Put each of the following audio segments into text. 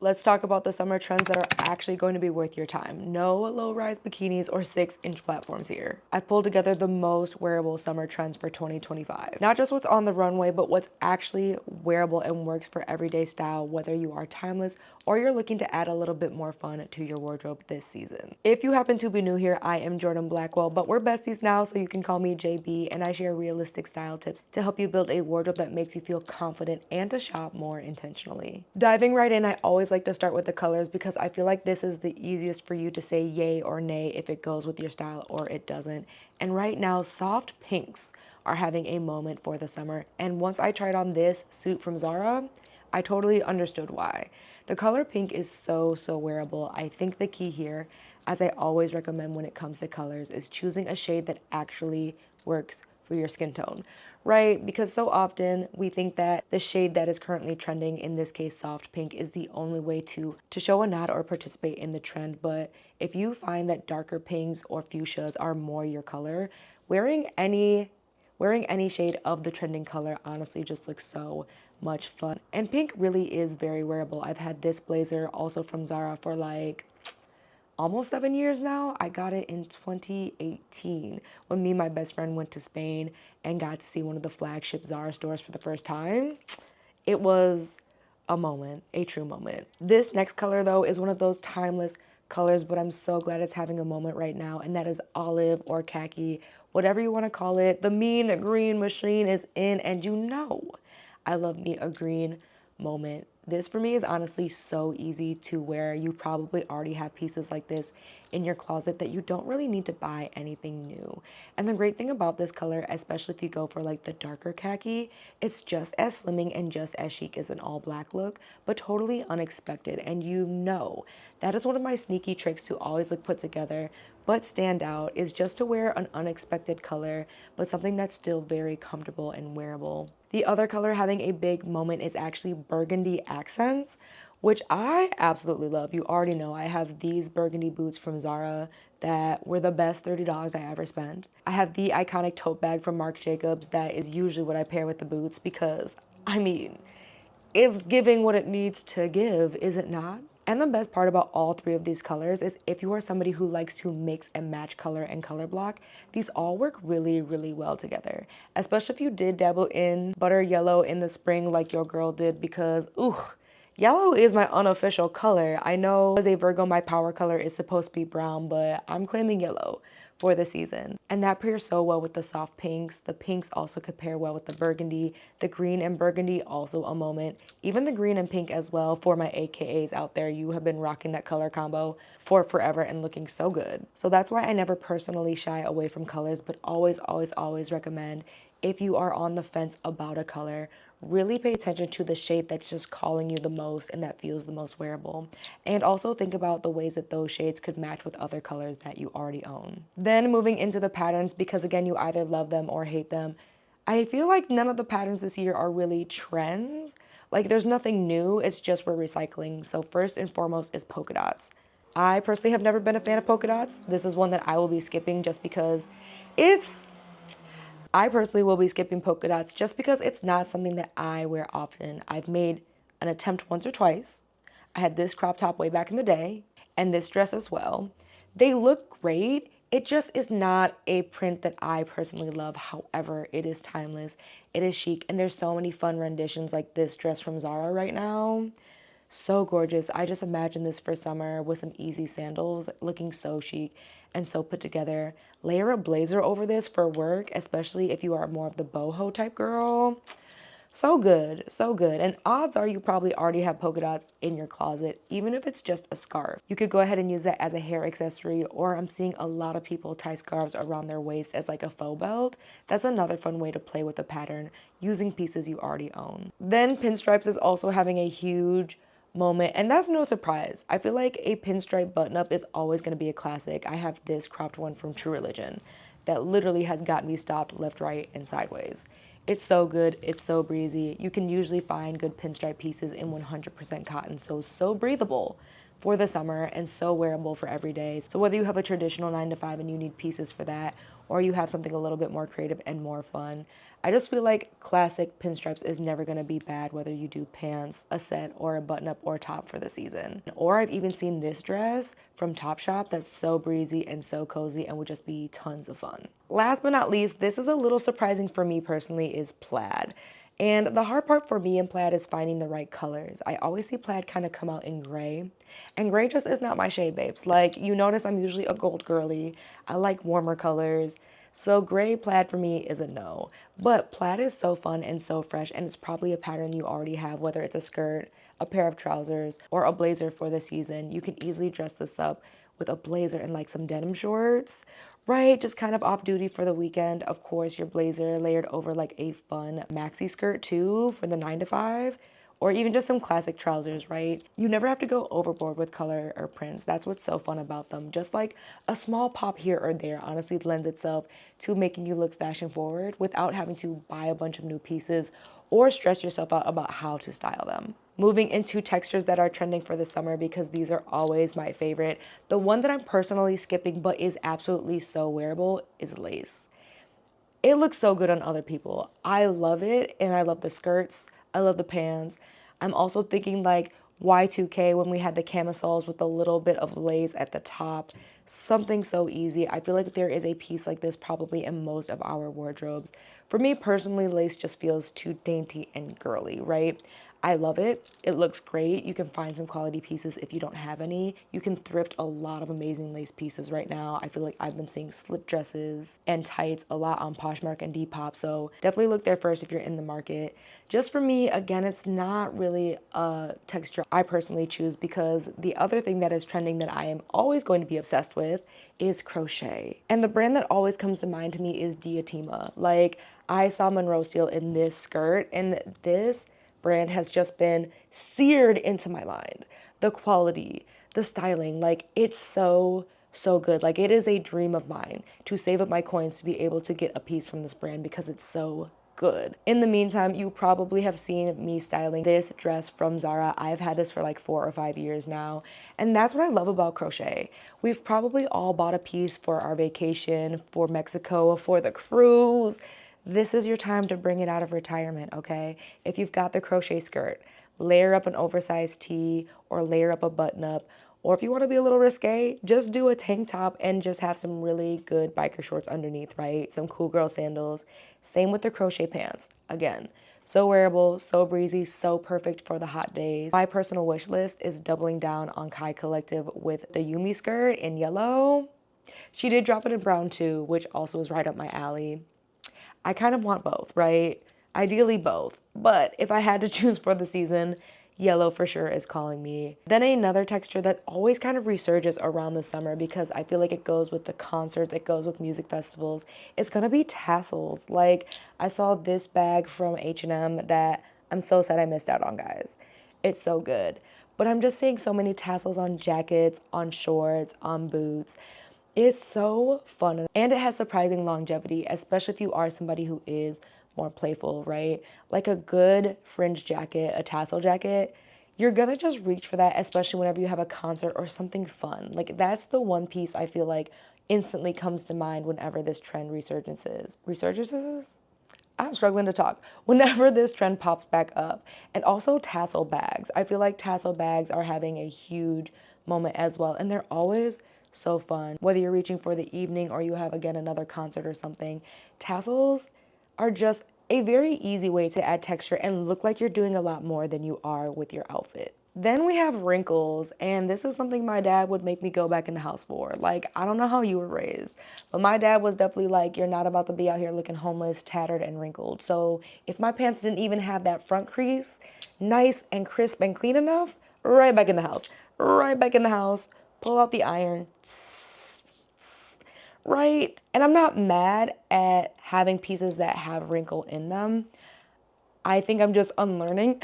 let's talk about the summer trends that are actually going to be worth your time. No low-rise bikinis or 6-inch platforms here. I pulled together the most wearable summer trends for 2025. Not just what's on the runway, but what's actually wearable and works for everyday style, whether you are timeless or you're looking to add a little bit more fun to your wardrobe this season. If you happen to be new here, I am Jordan Blackwell, but we're besties now, so you can call me JB, and I share realistic style tips to help you build a wardrobe that makes you feel confident and to shop more intentionally. Diving right in, I always like to start with the colors because I feel like this is the easiest for you to say yay or nay if it goes with your style or it doesn't. And right now, soft pinks are having a moment for the summer. And once I tried on this suit from Zara, I totally understood why. The color pink is so wearable. I think the key here, as I always recommend when it comes to colors, is choosing a shade that actually works for your skin tone, right? Because so often we think that the shade that is currently trending, in this case soft pink, is the only way to show a nod or participate in the trend. But if you find that darker pinks or fuchsias are more your color, wearing any shade of the trending color honestly just looks so much fun. And pink really is very wearable. I've had this blazer also from Zara for like almost 7 years now. I got it in 2018 when me and my best friend went to Spain and got to see one of the flagship Zara stores for the first time. It was a moment, a true moment. This next color though is one of those timeless colors, but I'm so glad it's having a moment right now, and that is olive or khaki, whatever you want to call it. The mean green machine is in, and you know I love me a green moment. This for me is honestly so easy to wear. You probably already have pieces like this in your closet that you don't really need to buy anything new. And the great thing about this color, especially if you go for like the darker khaki, it's just as slimming and just as chic as an all black look, but totally unexpected. And you know, that is one of my sneaky tricks to always look put together but stand out, is just to wear an unexpected color, but something that's still very comfortable and wearable. The other color having a big moment is actually burgundy accents, which I absolutely love. You already know I have these burgundy boots from Zara that were the best $30 I ever spent. I have the iconic tote bag from Marc Jacobs that is usually what I pair with the boots because, I mean, it's giving what it needs to give, is it not? And the best part about all three of these colors is if you are somebody who likes to mix and match color and color block, these all work really well together. Especially if you did dabble in butter yellow in the spring like your girl did, because ooh, yellow is my unofficial color. I know as a Virgo my power color is supposed to be brown, but I'm claiming yellow for the season. And that pairs so well with the soft pinks. The pinks also could pair well with the burgundy. The green and burgundy, also a moment. Even the green and pink as well. For my AKAs out there, you have been rocking that color combo for forever and looking so good. So that's why I never personally shy away from colors, but always recommend, if you are on the fence about a color, really pay attention to the shade that's just calling you the most and that feels the most wearable. And also think about the ways that those shades could match with other colors that you already own. Then moving into the patterns, because again, you either love them or hate them. I feel like none of the patterns this year are really trends. Like there's nothing new, it's just we're recycling. So first and foremost is polka dots. I personally have never been a fan of polka dots. This is one that I will be skipping just because I personally will be skipping polka dots just because it's not something that I wear often. I've made an attempt once or twice. I had this crop top way back in the day and this dress as well. They look great. It just is not a print that I personally love. However, it is timeless, it is chic, and there's so many fun renditions like this dress from Zara right now. So gorgeous. I just imagine this for summer with some easy sandals, looking so chic and so put together. Layer a blazer over this for work, especially if you are more of the boho type girl. So good, so good. And odds are you probably already have polka dots in your closet, even if it's just a scarf. You could go ahead and use that as a hair accessory, or I'm seeing a lot of people tie scarves around their waist as like a faux belt. That's another fun way to play with the pattern, using pieces you already own. Then Pinstripes is also having a huge moment, and that's no surprise. I feel like a pinstripe button-up is always going to be a classic. I have this cropped one from True Religion that literally has got me stopped left, right, and sideways. It's so good, it's so breezy. You can usually find good pinstripe pieces in 100% cotton, so breathable for the summer and so wearable for every day. So whether you have a traditional 9 to 5 and you need pieces for that, or you have something a little bit more creative and more fun, I just feel like classic pinstripes is never gonna be bad whether you do pants, a set, or a button-up or top for the season. Or I've even seen this dress from Topshop that's so breezy and so cozy and would just be tons of fun. Last but not least, this is a little surprising for me personally, is plaid. And the hard part for me in plaid is finding the right colors. I always see plaid kind of come out in gray, and gray just is not my shade, babes. Like, you notice I'm usually a gold girly. I like warmer colors. So gray plaid for me is a no. But plaid is so fun and so fresh, and it's probably a pattern you already have, whether it's a skirt, a pair of trousers, or a blazer for the season. You can easily dress this up with a blazer and like some denim shorts, right? Just kind of off duty for the weekend. Of course, your blazer layered over like a fun maxi skirt too for the 9 to 5. Or even just some classic trousers, right? You never have to go overboard with color or prints. That's what's so fun about them. Just like a small pop here or there honestly lends itself to making you look fashion forward without having to buy a bunch of new pieces or stress yourself out about how to style them. Moving into textures that are trending for the summer, because these are always my favorite. The one that I'm personally skipping but is absolutely so wearable is lace. It looks so good on other people. I love it, and I love the skirts. I love the pants. I'm also thinking like Y2K when we had the camisoles with a little bit of lace at the top. Something so easy. I feel like there is a piece like this probably in most of our wardrobes. For me personally, lace just feels too dainty and girly, right? I love it. It looks great. You can find some quality pieces if you don't have any. You can thrift a lot of amazing lace pieces right now. I feel like I've been seeing slip dresses and tights a lot on Poshmark and Depop, so definitely look there first if you're in the market. Just for me, again, it's not really a texture I personally choose, because the other thing that is trending that I am always going to be obsessed with is crochet. And the brand that always comes to mind to me is Diatima. Like, I saw Monroe Steel in this skirt, and this brand has just been seared into my mind. The quality, the styling, like it's so good. Like, it is a dream of mine to save up my coins to be able to get a piece from this brand because it's so good. In the meantime, you probably have seen me styling this dress from Zara. I've had this for like 4 or 5 years now, and that's what I love about crochet. We've probably all bought a piece for our vacation, for Mexico, for the cruise. This is your time to bring it out of retirement, okay? If you've got the crochet skirt, layer up an oversized tee or layer up a button up. Or if you want to be a little risque, just do a tank top and just have some really good biker shorts underneath, right? Some cool girl sandals. Same with the crochet pants. Again, so wearable, so breezy, so perfect for the hot days. My personal wish list is doubling down on Kai Collective with the Yumi skirt in yellow. She did drop it in brown too, which also is right up my alley. I kind of want both, right? Ideally both. But if I had to choose for the season, yellow for sure is calling me. Then another texture that always kind of resurges around the summer, because I feel like it goes with the concerts, it goes with music festivals, it's gonna be tassels. Like, I saw this bag from H&M that I'm so sad I missed out on, guys. It's so good. But I'm just seeing so many tassels on jackets, on shorts, on boots. It's so fun, and it has surprising longevity, especially if you are somebody who is more playful, right? Like a good fringe jacket, a tassel jacket, you're gonna just reach for that, especially whenever you have a concert or something fun. Like, that's the one piece I feel like instantly comes to mind whenever this trend resurgences. Resurgences? I'm struggling to talk. Whenever this trend pops back up. And also tassel bags. I feel like tassel bags are having a huge moment as well, and they're always so fun. Whether you're reaching for the evening or you have, again, another concert or something, tassels are just a very easy way to add texture and look like you're doing a lot more than you are with your outfit. Then we have wrinkles, and this is something my dad would make me go back in the house for. Like, I don't know how you were raised, but my dad was definitely like, you're not about to be out here looking homeless, tattered, and wrinkled. So if my pants didn't even have that front crease, nice and crisp and clean enough, right back in the house. Right back in the house. Pull out the iron, right? And I'm not mad at having pieces that have wrinkle in them. I think I'm just unlearning,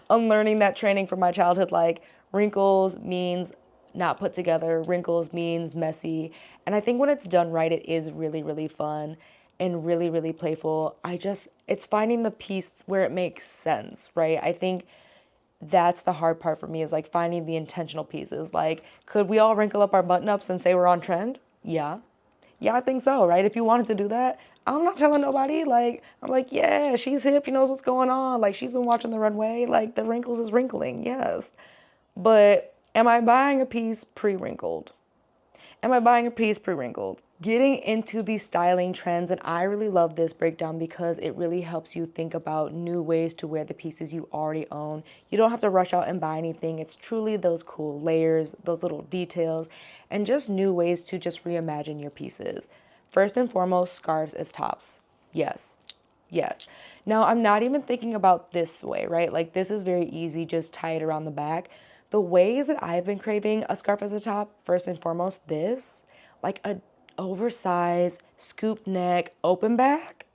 unlearning that training from my childhood. Like, wrinkles means not put together, wrinkles means messy. And I think when it's done right, it is really, really fun and really, really playful. It's finding the piece where it makes sense, right? I think that's the hard part for me, is like finding the intentional pieces. Like, could we all wrinkle up our button ups and say we're on trend? Yeah. Yeah, I think so, right? If you wanted to do that, I'm not telling nobody. Like, I'm like, yeah, she's hip. She knows what's going on. Like, she's been watching the runway. Like, the wrinkles is wrinkling. Yes. But am I buying a piece pre-wrinkled? Am I buying a piece pre-wrinkled? Getting into these styling trends, and I really love this breakdown because it really helps you think about new ways to wear the pieces you already own. You don't have to rush out and buy anything. It's truly those cool layers, those little details, and just new ways to just reimagine your pieces. First and foremost, scarves as tops. Yes. Yes. Now, I'm not even thinking about this way, right? Like, this is very easy, just tie it around the back. The ways that I've been craving a scarf as a top, first and foremost, this, like a oversized, scoop neck, open back,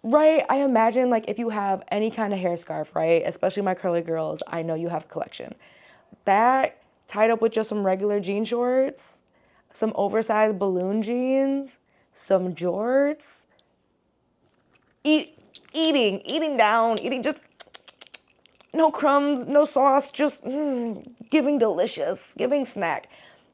right? I imagine, like, if you have any kind of hair scarf, right? Especially my curly girls, I know you have a collection. That tied up with just some regular jean shorts, some oversized balloon jeans, some jorts, eating down, eating just no crumbs, no sauce, just giving delicious, giving snack.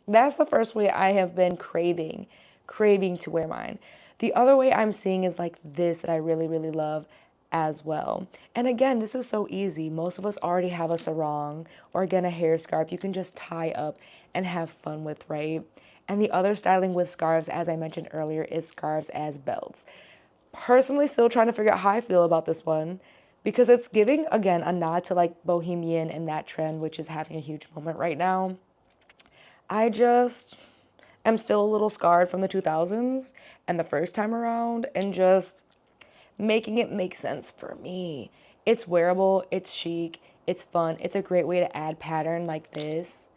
That's the first way I have been craving to wear mine. The other way I'm seeing is like this that I really, really love as well. And again, this is so easy. Most of us already have a sarong or again, a hair scarf you can just tie up and have fun with, right? And the other styling with scarves, as I mentioned earlier, is scarves as belts. Personally, still trying to figure out how I feel about this one because it's giving, again, a nod to like bohemian and that trend, which is having a huge moment right now. I just am still a little scarred from the 2000s and the first time around and just making it make sense for me. It's wearable, it's chic, it's fun, it's a great way to add pattern like this.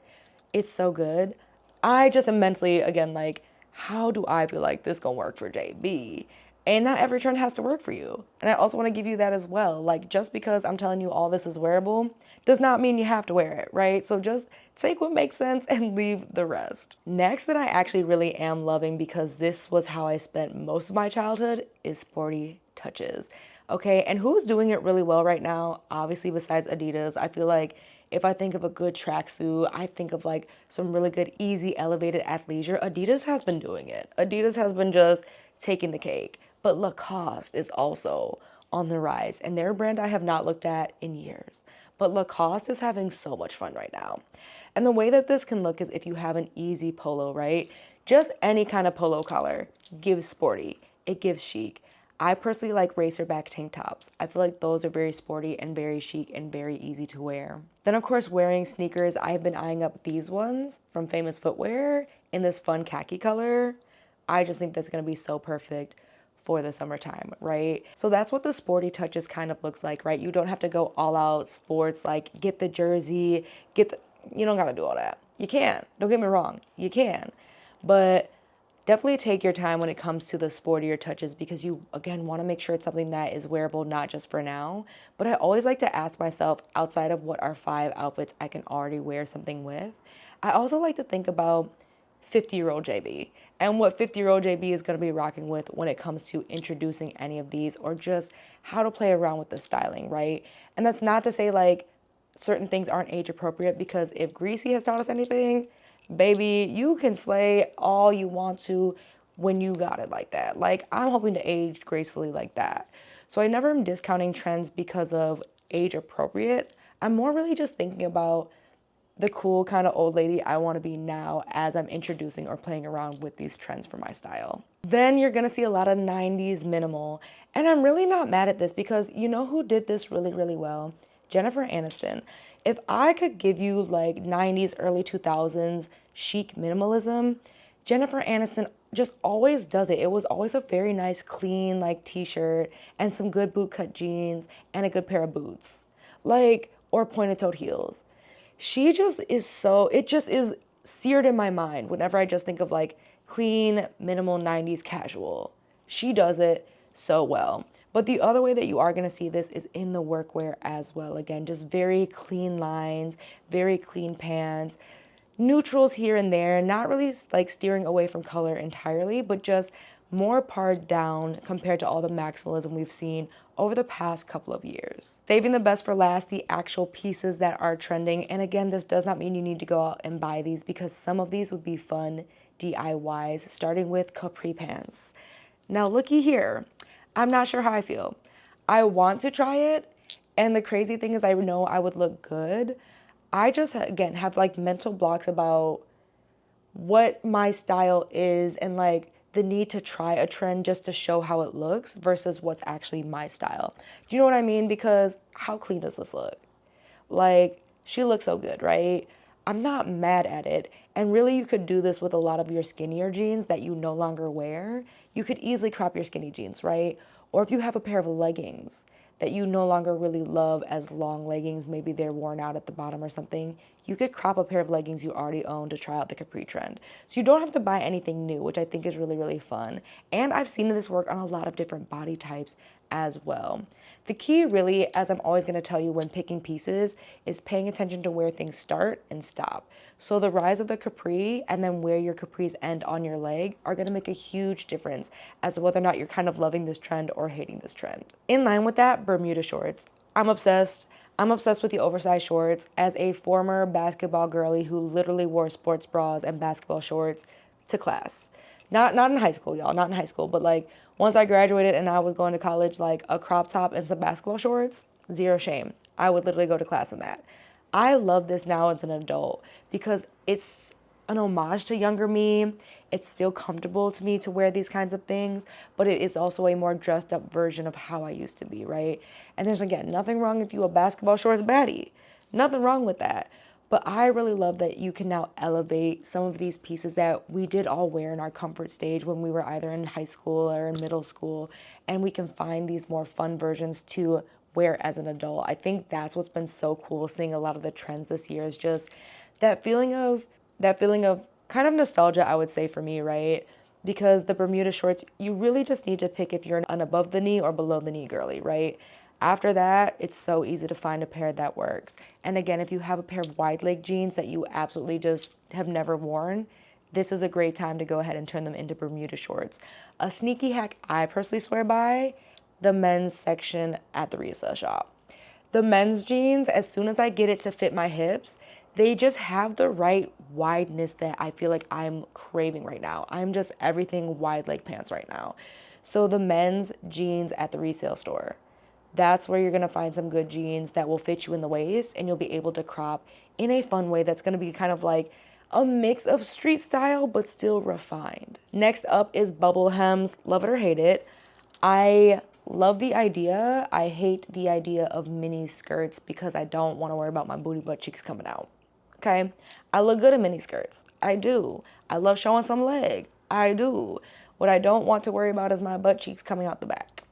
It's so good. I just am mentally, again, like, how do I feel like this gonna work for JB? And not every trend has to work for you. And I also want to give you that as well. Like, just because I'm telling you all this is wearable does not mean you have to wear it, right? So just take what makes sense and leave the rest. Next that I actually really am loving, because this was how I spent most of my childhood, is sporty touches. Okay, and who's doing it really well right now? Obviously, besides Adidas, I feel like if I think of a good tracksuit, I think of like some really good, easy, elevated athleisure. Adidas has been doing it. Adidas has been just taking the cake. But Lacoste is also on the rise, and they're a brand I have not looked at in years. But Lacoste is having so much fun right now. And the way that this can look is if you have an easy polo, right? Just any kind of polo collar gives sporty. It gives chic. I personally like racerback tank tops. I feel like those are very sporty and very chic and very easy to wear. Then of course, wearing sneakers, I've been eyeing up these ones from Famous Footwear in this fun khaki color. I just think that's gonna be so perfect for the summertime, right? So that's what the sporty touches kind of looks like, right? You don't have to go all out sports, like get the jersey, you don't gotta do all that. You can, don't get me wrong, you can. But definitely take your time when it comes to the sportier touches because you, again, want to make sure it's something that is wearable, not just for now. But I always like to ask myself, outside of what are 5 outfits I can already wear something with, I also like to think about 50-year-old JB and what 50-year-old JB is going to be rocking with when it comes to introducing any of these or just how to play around with the styling, right? And that's not to say like certain things aren't age appropriate, because if Greasy has taught us anything, baby, you can slay all you want to when you got it like that. Like, I'm hoping to age gracefully like that. So I never am discounting trends because of age appropriate. I'm more really just thinking about the cool kind of old lady I want to be now as I'm introducing or playing around with these trends for my style. Then you're going to see a lot of 90s minimal. And I'm really not mad at this because you know who did this really, really well? Jennifer Aniston. If I could give you like 90s, early 2000s chic minimalism, Jennifer Aniston just always does it. It was always a very nice, clean like t-shirt and some good bootcut jeans and a good pair of boots. Like, or pointed-toed heels. She just is so, it just is seared in my mind whenever I just think of like clean, minimal 90s casual. She does it so well. But the other way that you are going to see this is in the workwear as well. Again, just very clean lines, very clean pants, neutrals here and there, not really like steering away from color entirely, but just more pared down compared to all the maximalism we've seen over the past couple of years. Saving the best for last, the actual pieces that are trending. And again, this does not mean you need to go out and buy these, because some of these would be fun DIYs, starting with Capri Pants. Now looky here, I'm not sure how I feel. I want to try it, and the crazy thing is I know I would look good. I just, again, have like mental blocks about what my style is, and like the need to try a trend just to show how it looks versus what's actually my style. Do you know what I mean? Because how clean does this look? Like, she looks so good, right? I'm not mad at it. And really, you could do this with a lot of your skinnier jeans that you no longer wear. You could easily crop your skinny jeans, right? Or if you have a pair of leggings that you no longer really love as long leggings, maybe they're worn out at the bottom or something, you could crop a pair of leggings you already own to try out the capri trend. So you don't have to buy anything new, which I think is really, really fun. And I've seen this work on a lot of different body types as well. The key really, as I'm always going to tell you when picking pieces, is paying attention to where things start and stop. So the rise of the capri and then where your capris end on your leg are going to make a huge difference as to whether or not you're kind of loving this trend or hating this trend. In line with that, Bermuda shorts. I'm obsessed. I'm obsessed with the oversized shorts. As a former basketball girly who literally wore sports bras and basketball shorts to class. Not in high school, y'all, not in high school, but like once I graduated and I was going to college, like a crop top and some basketball shorts, zero shame. I would literally go to class in that. I love this now as an adult because it's an homage to younger me. It's still comfortable to me to wear these kinds of things, but it is also a more dressed up version of how I used to be, right? And there's, again, nothing wrong if you a basketball shorts baddie. Nothing wrong with that. But I really love that you can now elevate some of these pieces that we did all wear in our comfort stage when we were either in high school or in middle school, and we can find these more fun versions to wear as an adult. I think that's what's been so cool, seeing a lot of the trends this year, is just that feeling of kind of nostalgia, I would say, for me, right? Because the Bermuda shorts, you really just need to pick if you're an above the knee or below the knee girly, right? After that, it's so easy to find a pair that works. And again, if you have a pair of wide leg jeans that you absolutely just have never worn, this is a great time to go ahead and turn them into Bermuda shorts. A sneaky hack I personally swear by, the men's section at the resale shop. The men's jeans, as soon as I get it to fit my hips, they just have the right wideness that I feel like I'm craving right now. I'm just everything wide leg pants right now. So the men's jeans at the resale store, that's where you're gonna find some good jeans that will fit you in the waist, and you'll be able to crop in a fun way that's gonna be kind of like a mix of street style but still refined. Next up is bubble hems. Love it or hate it. I love the idea. I hate the idea of mini skirts because I don't want to worry about my booty butt cheeks coming out. Okay? I look good in mini skirts. I do. I love showing some leg. I do. What I don't want to worry about is my butt cheeks coming out the back.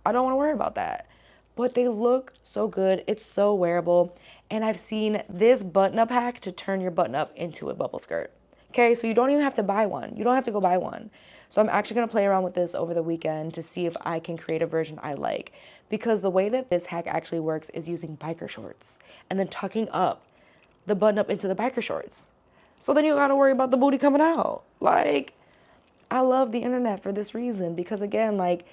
I don't want to worry about that. But they look so good. It's so wearable. And I've seen this button-up hack to turn your button-up into a bubble skirt. Okay, so you don't even have to buy one. You don't have to go buy one. So I'm actually gonna play around with this over the weekend to see if I can create a version I like. Because the way that this hack actually works is using biker shorts and then tucking up the button up into the biker shorts. So then you don't gotta worry about the booty coming out. Like, I love the internet for this reason, because again, like,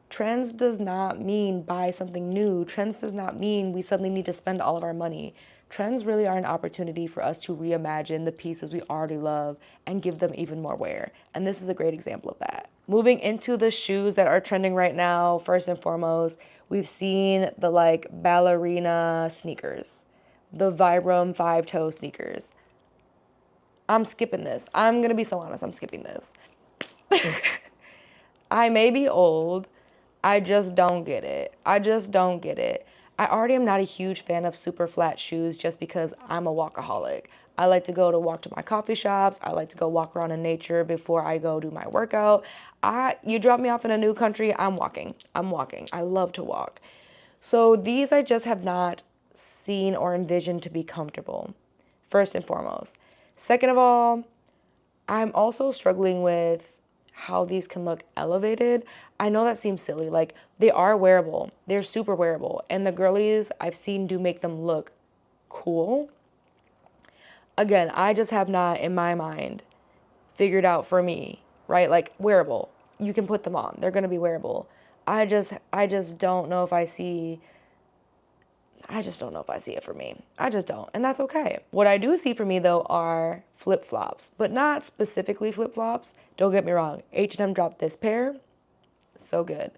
trends does not mean buy something new. Trends does not mean we suddenly need to spend all of our money. Trends really are an opportunity for us to reimagine the pieces we already love and give them even more wear. And this is a great example of that. Moving into the shoes that are trending right now, first and foremost, we've seen the like ballerina sneakers, the Vibram 5-toe sneakers. I'm skipping this. I'm gonna be so honest, I'm skipping this. I may be old, I just don't get it. I just don't get it. I already am not a huge fan of super flat shoes just because I'm a walkaholic. I like to go to walk to my coffee shops. I like to go walk around in nature before I go do my workout. You drop me off in a new country, I'm walking. I'm walking. I love to walk. So these I just have not seen or envisioned to be comfortable, first and foremost. Second of all, I'm also struggling with how these can look elevated. I know that seems silly. Like, they are wearable. They're super wearable. And the girlies I've seen do make them look cool. Again, I just have not, in my mind, figured out for me, right? Like, wearable. you can put them on. They're going to be wearable. I just don't know if I see it for me. I just don't. And that's okay. What I do see for me though are flip-flops, but not specifically flip-flops. Don't get me wrong. H&M dropped this pair. So good.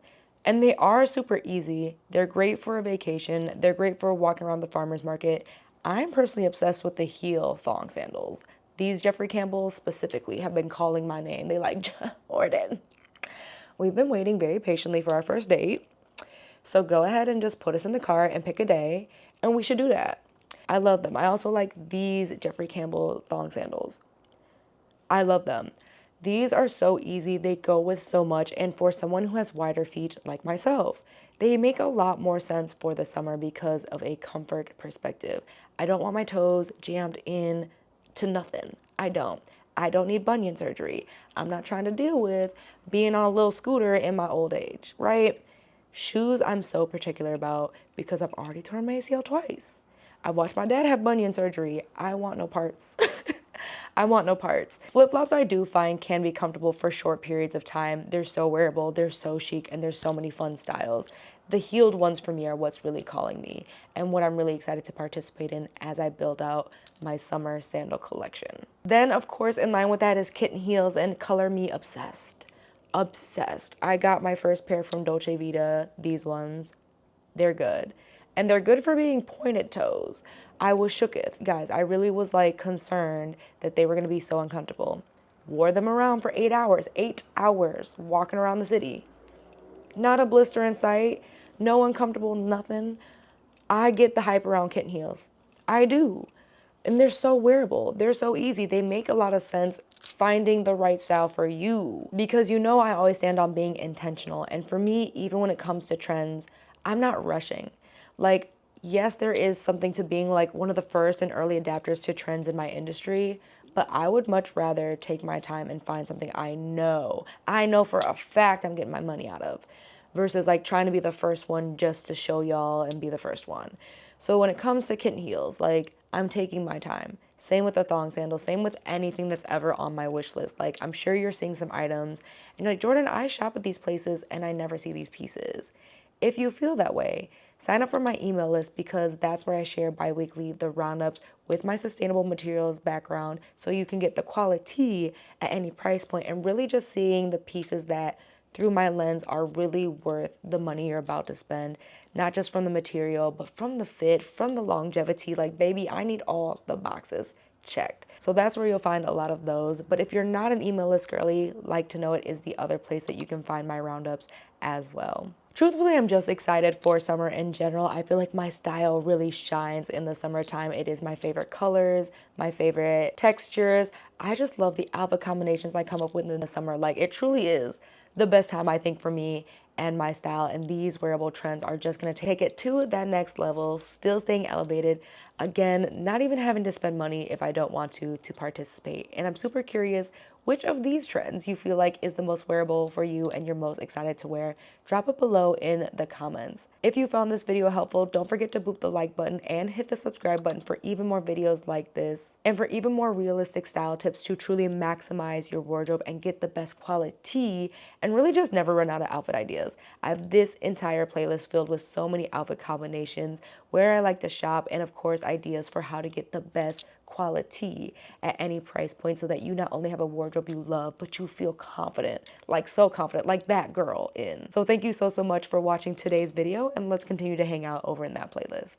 And they are super easy. They're great for a vacation. They're great for walking around the farmer's market. I'm personally obsessed with the heel thong sandals. These Jeffrey Campbell specifically have been calling my name. They like, Jordan, we've been waiting very patiently for our first date. So go ahead and just put us in the car and pick a day, and we should do that. I love them. I also like these Jeffrey Campbell thong sandals. I love them. These are so easy. They go with so much, and for someone who has wider feet like myself, they make a lot more sense for the summer because of a comfort perspective. I don't want my toes jammed in to nothing. I don't need bunion surgery. I'm not trying to deal with being on a little scooter in my old age, right? Shoes I'm so particular about because I've already torn my ACL twice. I watched my dad have bunion surgery. I want no parts. I want no parts. Flip-flops I do find can be comfortable for short periods of time. They're so wearable, they're so chic, and there's so many fun styles. The heeled ones for me are what's really calling me and what I'm really excited to participate in as I build out my summer sandal collection. Then, of course, in line with that is Kitten Heels and Color Me Obsessed. Obsessed. I got my first pair from Dolce Vita, these ones. They're good. And they're good for being pointed toes. I was shooketh. Guys, I really was like concerned that they were gonna be so uncomfortable. Wore them around for 8 hours. 8 hours walking around the city. Not a blister in sight. No uncomfortable nothing. I get the hype around Kitten Heels. I do. And they're so wearable. They're so easy. They make a lot of sense finding the right style for you. Because you know I always stand on being intentional. And for me, even when it comes to trends, I'm not rushing. Like, yes, there is something to being like one of the first and early adapters to trends in my industry, but I would much rather take my time and find something I know for a fact I'm getting my money out of, versus like trying to be the first one just to show y'all and be the first one. So when it comes to Kitten Heels, like, I'm taking my time. Same with the thong sandals, same with anything that's ever on my wish list. Like, I'm sure you're seeing some items and you're like, Jordan, I shop at these places and I never see these pieces. If you feel that way, sign up for my email list because that's where I share bi-weekly the roundups with my sustainable materials background so you can get the quality at any price point and really just seeing the pieces that through my lens are really worth the money you're about to spend, not just from the material, but from the fit, from the longevity. Like, baby, I need all the boxes checked. So that's where you'll find a lot of those. But if you're not an email list girly, Like to Know It is the other place that you can find my roundups as well. Truthfully, I'm just excited for summer in general. I feel like my style really shines in the summertime. It is my favorite colors, my favorite textures. I just love the outfit combinations I come up with in the summer. Like, it truly is the best time, I think, for me and my style, and these wearable trends are just gonna take it to that next level, still staying elevated. Again, not even having to spend money if I don't want to participate. And I'm super curious which of these trends you feel like is the most wearable for you and you're most excited to wear. Drop it below in the comments. If you found this video helpful, don't forget to boop the like button and hit the subscribe button for even more videos like this and for even more realistic style tips to truly maximize your wardrobe and get the best quality and really just never run out of outfit ideas. I have this entire playlist filled with so many outfit combinations, where I like to shop, and of course ideas for how to get the best quality at any price point so that you not only have a wardrobe you love, but you feel confident, like so confident, like that girl in. So thank you so much for watching today's video, and let's continue to hang out over in that playlist.